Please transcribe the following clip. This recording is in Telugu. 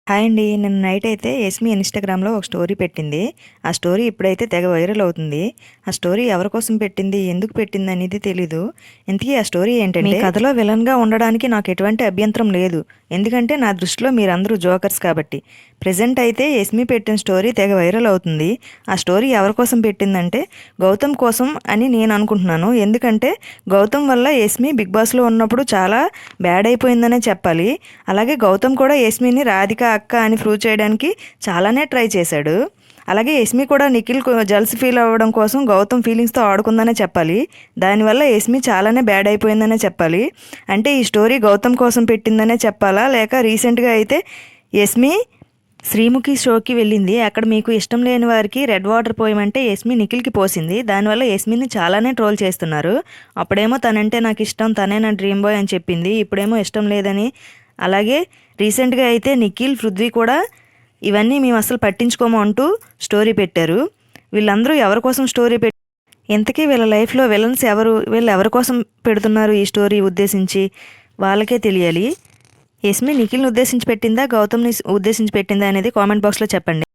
హాయ్ అండి. నిన్న నైట్ అయితే యస్మి ఇన్‌స్టాగ్రామ్‌లో ఒక స్టోరీ పెట్టింది. ఆ స్టోరీ ఇప్పుడైతే తెగ వైరల్ అవుతుంది. ఆ స్టోరీ ఎవరి కోసం పెట్టింది, ఎందుకు పెట్టింది అనేది తెలీదు. ఇంతకీ ఆ స్టోరీ ఏంటంటే, మీ కథలో విలన్‌గా ఉండడానికి నాకు ఎటువంటి అభ్యంతరం లేదు. ఎందుకంటే నా దృష్టిలో మీరందరూ జోకర్స్ కాబట్టి. ప్రెజెంట్ అయితే యస్మి పెట్టిన స్టోరీ తెగ వైరల్ అవుతుంది. ఆ స్టోరీ ఎవరి కోసం పెట్టిందంటే గౌతమ్ కోసం అని నేను అనుకుంటున్నాను. ఎందుకంటే గౌతమ్ వల్ల యస్మి బిగ్ బాస్‌లో ఉన్నప్పుడు చాలా బ్యాడ్ అయిపోయిందనే చెప్పాలి. అలాగే గౌతమ్ కూడా యస్మిని రాధిక అక్క అని ప్రూవ్ చేయడానికి చాలానే ట్రై చేశాడు. అలాగే యస్మి కూడా నిఖిల్ జల్స్ ఫీల్ అవ్వడం కోసం గౌతమ్ ఫీలింగ్స్తో ఆడుకుందనే చెప్పాలి. దానివల్ల యస్మి చాలానే బ్యాడ్ అయిపోయిందనే చెప్పాలి. అంటే ఈ స్టోరీ గౌతమ్ కోసం పెట్టిందనే చెప్పాలా, లేక రీసెంట్గా అయితే యస్మి శ్రీముఖి షోకి వెళ్ళింది. అక్కడ మీకు ఇష్టం లేని వారికి రెడ్ వాటర్ పోయమంటే యస్మి నిఖిల్కి పోసింది. దానివల్ల యస్మిని చాలానే ట్రోల్ చేస్తున్నారు. అప్పుడేమో తనంటే నాకు ఇష్టం, తనే నా డ్రీమ్ బాయ్ అని చెప్పింది. ఇప్పుడేమో ఇష్టం లేదని. అలాగే రీసెంట్గా అయితే నిఖిల్ పృథ్వీ కూడా ఇవన్నీ మేము అసలు పట్టించుకోము అంటూ స్టోరీ పెట్టారు. వీళ్ళందరూ ఎవరి కోసం స్టోరీ ఇంతకీ వీళ్ళ లైఫ్లో విలన్స్ ఎవరు, వీళ్ళు ఎవరి కోసం పెడుతున్నారు ఈ స్టోరీ ఉద్దేశించి, వాళ్ళకే తెలియాలి. యస్మి నిఖిల్ని ఉద్దేశించి పెట్టిందా, గౌతమ్ని ఉద్దేశించి పెట్టిందా అనేది కామెంట్ బాక్స్లో చెప్పండి.